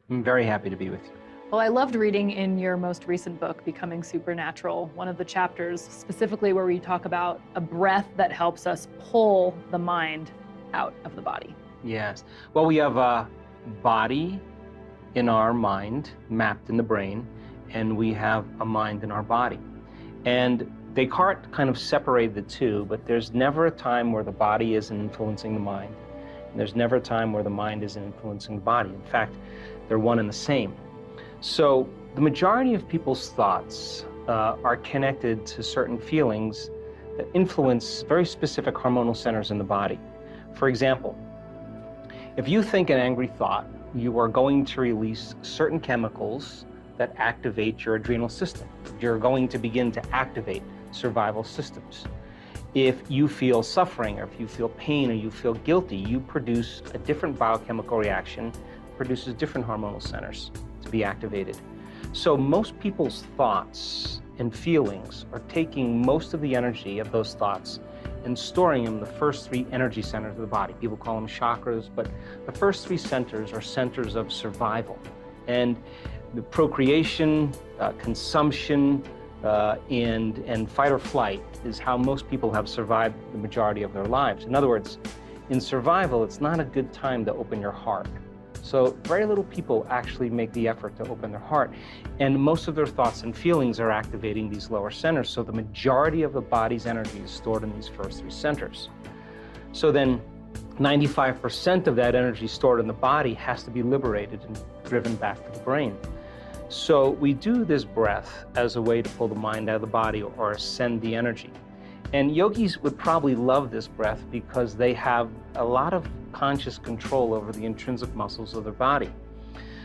I'm very happy to be with you. Well, I loved reading in your most recent book, Becoming Supernatural, one of the chapters specifically where we talk about a breath that helps us pull the mind out of the body. Yes. Well, we have a body in our mind mapped in the brain, and we have a mind in our body. And Descartes kind of separated the two, but there's never a time where the body isn't influencing the mind. And there's never a time where the mind isn't influencing the body. In fact, they're one and the same. So the majority of people's thoughts are connected to certain feelings that influence very specific hormonal centers in the body. For example, if you think an angry thought, you are going to release certain chemicals that activate your adrenal system. You're going to begin to activate survival systems. If you feel suffering, or if you feel pain, or you feel guilty, you produce a different biochemical reaction, produces different hormonal centers to be activated. So most people's thoughts and feelings are taking most of the energy of those thoughts and storing them in the first three energy centers of the body. People call them chakras, but the first three centers are centers of survival. And the procreation, consumption, and fight or flight is how most people have survived the majority of their lives. In other words, in survival, it's not a good time to open your heart. So very little people actually make the effort to open their heart. And most of their thoughts and feelings are activating these lower centers. So the majority of the body's energy is stored in these first three centers. So then 95% of that energy stored in the body has to be liberated and driven back to the brain. So we do this breath as a way to pull the mind out of the body or send the energy. And yogis would probably love this breath because they have a lot of conscious control over the intrinsic muscles of their body.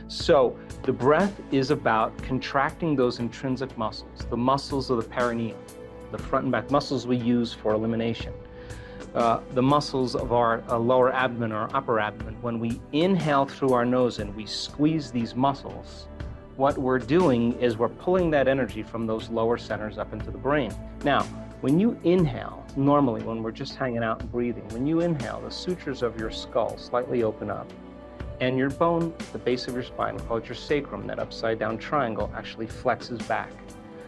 So the breath is about contracting those intrinsic muscles, the muscles of the perineum, the front and back muscles we use for elimination, the muscles of our lower abdomen or upper abdomen. When we inhale through our nose and we squeeze these muscles, what we're doing is we're pulling that energy from those lower centers up into the brain. Now, when you inhale, normally when we're just hanging out and breathing, when you inhale, the sutures of your skull slightly open up, and your bone, the base of your spine, called your sacrum, that upside down triangle, actually flexes back.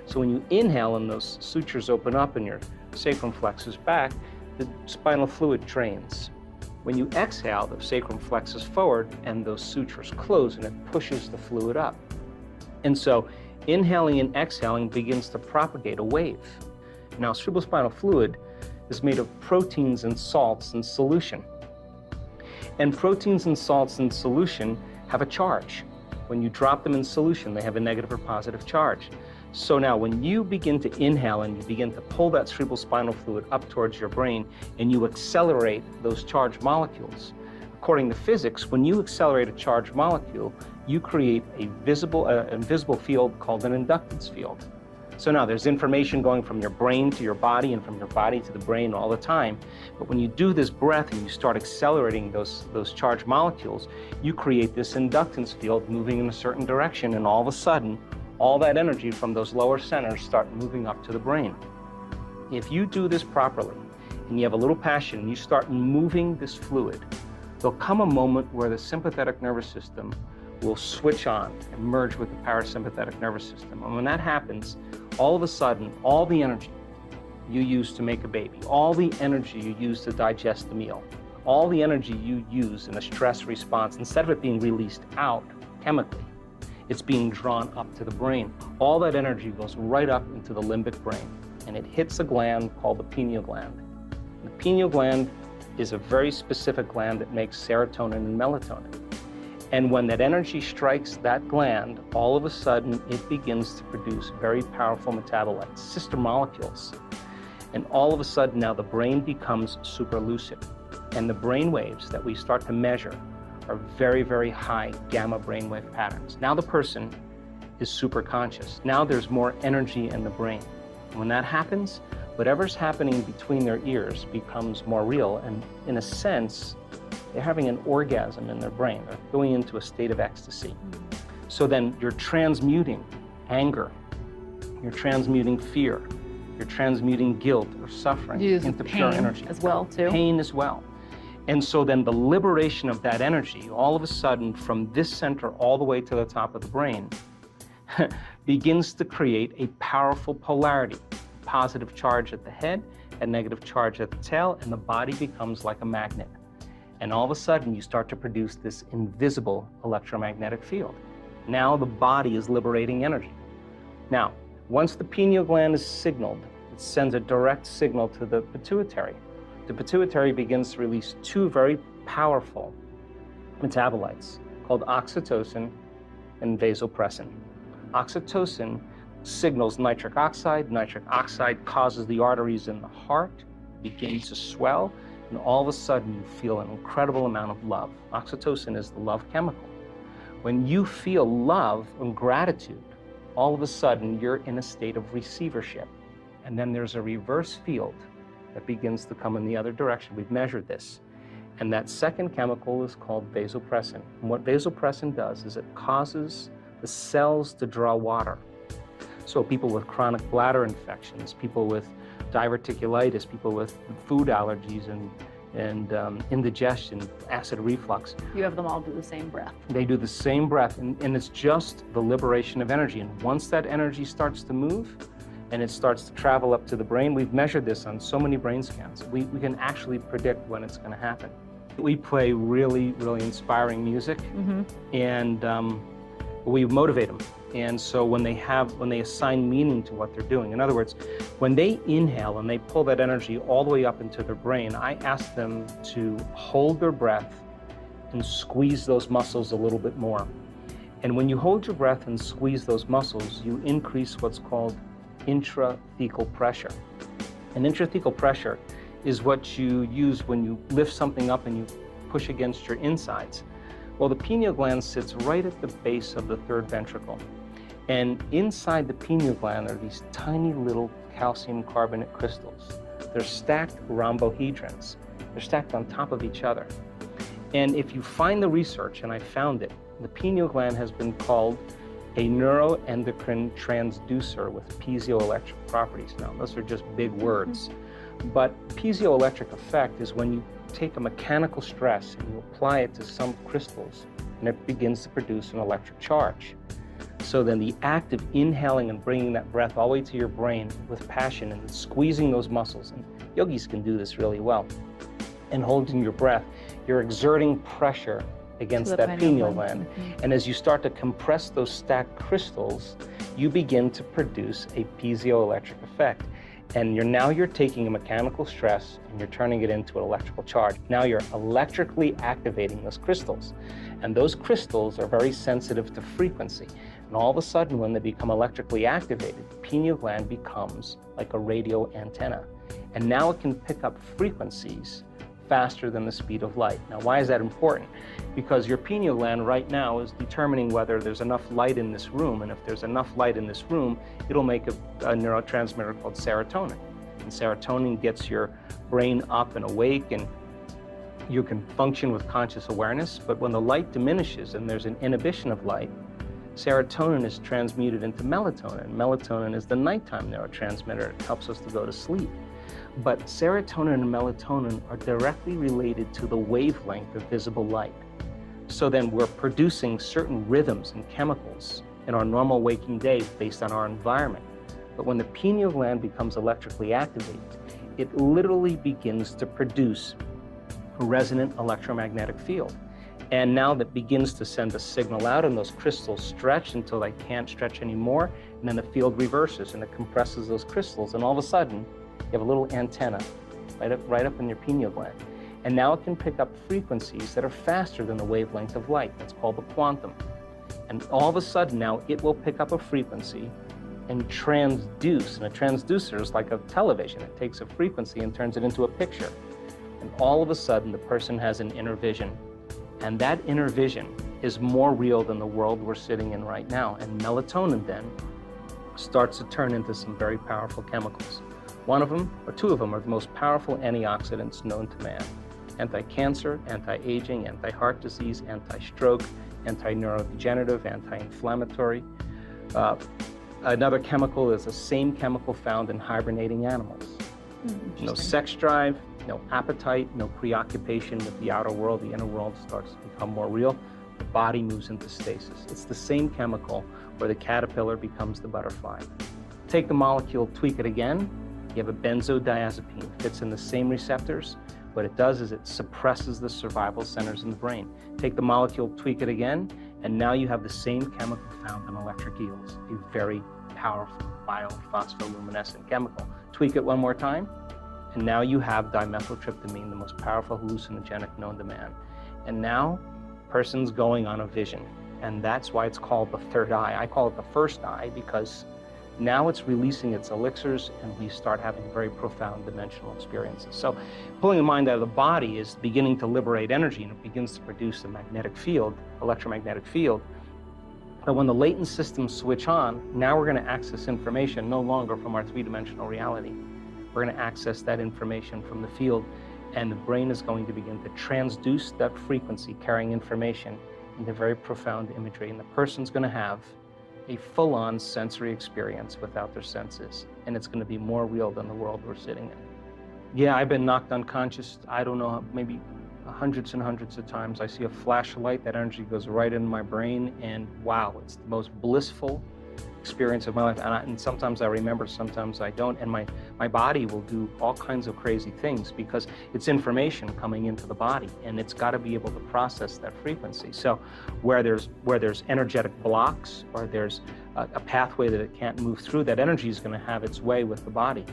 So when you inhale and those sutures open up and your sacrum flexes back, the spinal fluid drains. When you exhale, the sacrum flexes forward and those sutures close and it pushes the fluid up. And so inhaling and exhaling begins to propagate a wave. Now, cerebrospinal fluid is made of proteins and salts in solution. And proteins and salts in solution have a charge. When you drop them in solution, they have a negative or positive charge. So now when you begin to inhale and you begin to pull that cerebrospinal fluid up towards your brain and you accelerate those charged molecules, according to physics, when you accelerate a charged molecule, you create a invisible field called an inductance field. So now there's information going from your brain to your body and from your body to the brain all the time. But when you do this breath and you start accelerating those charged molecules, you create this inductance field moving in a certain direction, and all of a sudden, all that energy from those lower centers start moving up to the brain. If you do this properly and you have a little passion and you start moving this fluid, there'll come a moment where the sympathetic nervous system will switch on and merge with the parasympathetic nervous system. And when that happens, all of a sudden, all the energy you use to make a baby, all the energy you use to digest the meal, all the energy you use in a stress response, instead of it being released out chemically, it's being drawn up to the brain. All that energy goes right up into the limbic brain, and it hits a gland called the pineal gland. The pineal gland is a very specific gland that makes serotonin and melatonin. And when that energy strikes that gland, all of a sudden it begins to produce very powerful metabolites, sister molecules. And all of a sudden now the brain becomes super lucid. And the brain waves that we start to measure are very, very high gamma brainwave patterns. Now the person is super conscious. Now there's more energy in the brain. And when that happens, whatever's happening between their ears becomes more real. And in a sense, they're having an orgasm in their brain. They're going into a state of ecstasy. So then you're transmuting anger, you're transmuting fear, you're transmuting guilt or suffering into pure energy. As well, too. Pain as well. And so then the liberation of that energy, all of a sudden from this center all the way to the top of the brain, begins to create a powerful polarity, positive charge at the head and negative charge at the tail, and the body becomes like a magnet. And all of a sudden you start to produce this invisible electromagnetic field. Now the body is liberating energy. Now, once the pineal gland is signaled, it sends a direct signal to the pituitary. The pituitary begins to release two very powerful metabolites called oxytocin and vasopressin. Oxytocin signals nitric oxide. Nitric oxide causes the arteries in the heart begin to swell, and all of a sudden you feel an incredible amount of love. Oxytocin is the love chemical. When you feel love and gratitude, all of a sudden you're in a state of receivership. And then there's a reverse field that begins to come in the other direction. We've measured this. And that second chemical is called vasopressin. And what vasopressin does is it causes the cells to draw water. So people with chronic bladder infections, people with diverticulitis, people with food allergies and indigestion, acid reflux. You have them all do the same breath. They do the same breath, and it's just the liberation of energy. And once that energy starts to move and it starts to travel up to the brain, we've measured this on so many brain scans. We can actually predict when it's going to happen. We play really, really inspiring music, and we motivate them. And so when they assign meaning to what they're doing, in other words, when they inhale and they pull that energy all the way up into their brain, I ask them to hold their breath and squeeze those muscles a little bit more. And when you hold your breath and squeeze those muscles, you increase what's called intrathecal pressure. And intrathecal pressure is what you use when you lift something up and you push against your insides. Well, the pineal gland sits right at the base of the third ventricle. And inside the pineal gland are these tiny little calcium carbonate crystals. They're stacked rhombohedrons. They're stacked on top of each other. And if you find the research, and I found it, the pineal gland has been called a neuroendocrine transducer with piezoelectric properties. Now, those are just big words. But piezoelectric effect is when you take a mechanical stress and you apply it to some crystals, and it begins to produce an electric charge. So then the act of inhaling and bringing that breath all the way to your brain with passion and squeezing those muscles, and yogis can do this really well, and holding your breath, you're exerting pressure against that pineal gland. And as you start to compress those stacked crystals, you begin to produce a piezoelectric effect. And now you're taking a mechanical stress and you're turning it into an electrical charge. Now you're electrically activating those crystals. And those crystals are very sensitive to frequency. And all of a sudden, when they become electrically activated, the pineal gland becomes like a radio antenna. And now it can pick up frequencies faster than the speed of light. Now, why is that important? Because your pineal gland right now is determining whether there's enough light in this room, and if there's enough light in this room, it'll make a neurotransmitter called serotonin. And serotonin gets your brain up and awake, and you can function with conscious awareness. But when the light diminishes and there's an inhibition of light, serotonin is transmuted into melatonin. Melatonin is the nighttime neurotransmitter. It helps us to go to sleep. But serotonin and melatonin are directly related to the wavelength of visible light. So then we're producing certain rhythms and chemicals in our normal waking day based on our environment. But when the pineal gland becomes electrically activated, it literally begins to produce a resonant electromagnetic field. And now that begins to send a signal out, and those crystals stretch until they can't stretch anymore, and then the field reverses and it compresses those crystals, and all of a sudden, you have a little antenna right up in your pineal gland. And now it can pick up frequencies that are faster than the wavelength of light. That's called the quantum. And all of a sudden now it will pick up a frequency and transduce. And a transducer is like a television. It takes a frequency and turns it into a picture. And all of a sudden the person has an inner vision. And that inner vision is more real than the world we're sitting in right now. And melatonin then starts to turn into some very powerful chemicals. One of them, or two of them, are the most powerful antioxidants known to man. Anti-cancer, anti-aging, anti-heart disease, anti-stroke, anti-neurodegenerative, anti-inflammatory. Another chemical is the same chemical found in hibernating animals. No sex drive, no appetite, no preoccupation with the outer world. The inner world starts to become more real. The body moves into stasis. It's the same chemical where the caterpillar becomes the butterfly. Take the molecule, tweak it again. You have a benzodiazepine, fits in the same receptors. What it does is it suppresses the survival centers in the brain. Take the molecule, tweak it again, and now you have the same chemical found in electric eels, a very powerful biophospholuminescent chemical. Tweak it one more time, and now you have dimethyltryptamine, the most powerful hallucinogenic known to man. And now, person's going on a vision, and that's why it's called the third eye. I call it the first eye because now it's releasing its elixirs, and we start having very profound dimensional experiences. So pulling the mind out of the body is beginning to liberate energy, and it begins to produce a magnetic field, electromagnetic field. But when the latent systems switch on, now we're going to access information no longer from our three-dimensional reality. We're going to access that information from the field, and the brain is going to begin to transduce that frequency carrying information into very profound imagery, and the person's going to have a full-on sensory experience without their senses, and it's going to be more real than the world we're sitting in. Yeah, I've been knocked unconscious, I don't know, maybe hundreds and hundreds of times. I see a flash of light, that energy goes right into my brain, and wow, it's the most blissful experience of my life. And sometimes I remember, sometimes I don't, and my body will do all kinds of crazy things because it's information coming into the body, and it's got to be able to process that frequency. So where there's energetic blocks, or there's a pathway that it can't move through, that energy is going to have its way with the body,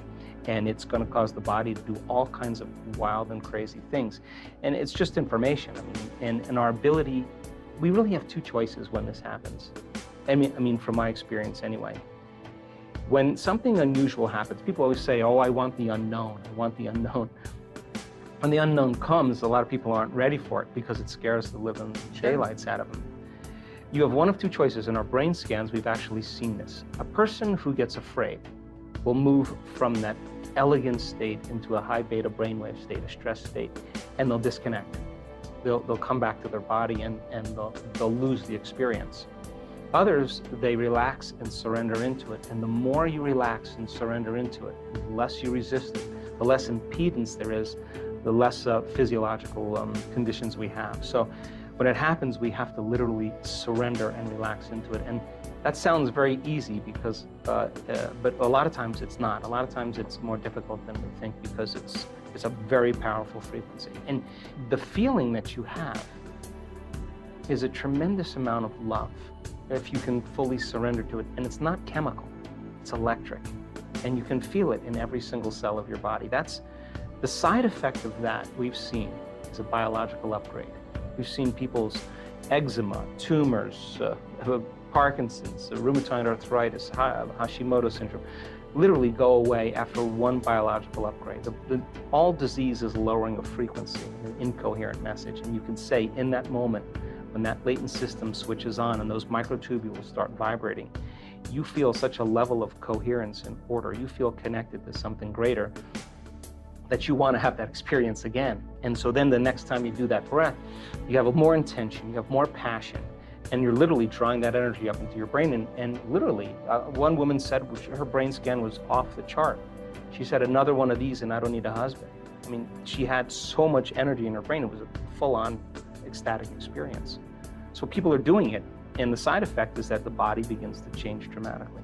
and it's going to cause the body to do all kinds of wild and crazy things. And it's just information. I mean, and our ability, we really have two choices when this happens. I mean, from my experience anyway. When something unusual happens, people always say, oh, I want the unknown, I want the unknown. When the unknown comes, a lot of people aren't ready for it because it scares the living daylights out of them. You have one of two choices. In our brain scans, we've actually seen this. A person who gets afraid will move from that elegant state into a high beta brainwave state, a stress state, and they'll disconnect. They'll come back to their body, and they'll lose the experience. Others, they relax and surrender into it. And the more you relax and surrender into it, the less you resist it, the less impedance there is, the less physiological conditions we have. So when it happens, we have to literally surrender and relax into it. And that sounds very easy because, but a lot of times it's not. A lot of times it's more difficult than we think because it's a very powerful frequency. And the feeling that you have is a tremendous amount of love if you can fully surrender to it. And it's not chemical, it's electric. And you can feel it in every single cell of your body. That's the side effect of that we've seen is a biological upgrade. We've seen people's eczema, tumors, Parkinson's, rheumatoid arthritis, Hashimoto syndrome, literally go away after one biological upgrade. All disease is lowering of frequency, an incoherent message. And you can say in that moment, when that latent system switches on and those microtubules start vibrating, you feel such a level of coherence and order. You feel connected to something greater that you want to have that experience again. And so then the next time you do that breath, you have more intention, you have more passion, and you're literally drawing that energy up into your brain. And literally, one woman said her brain scan was off the chart. She said, another one of these and I don't need a husband. I mean, she had so much energy in her brain, it was a full-on ecstatic experience. So people are doing it, and the side effect is that the body begins to change dramatically.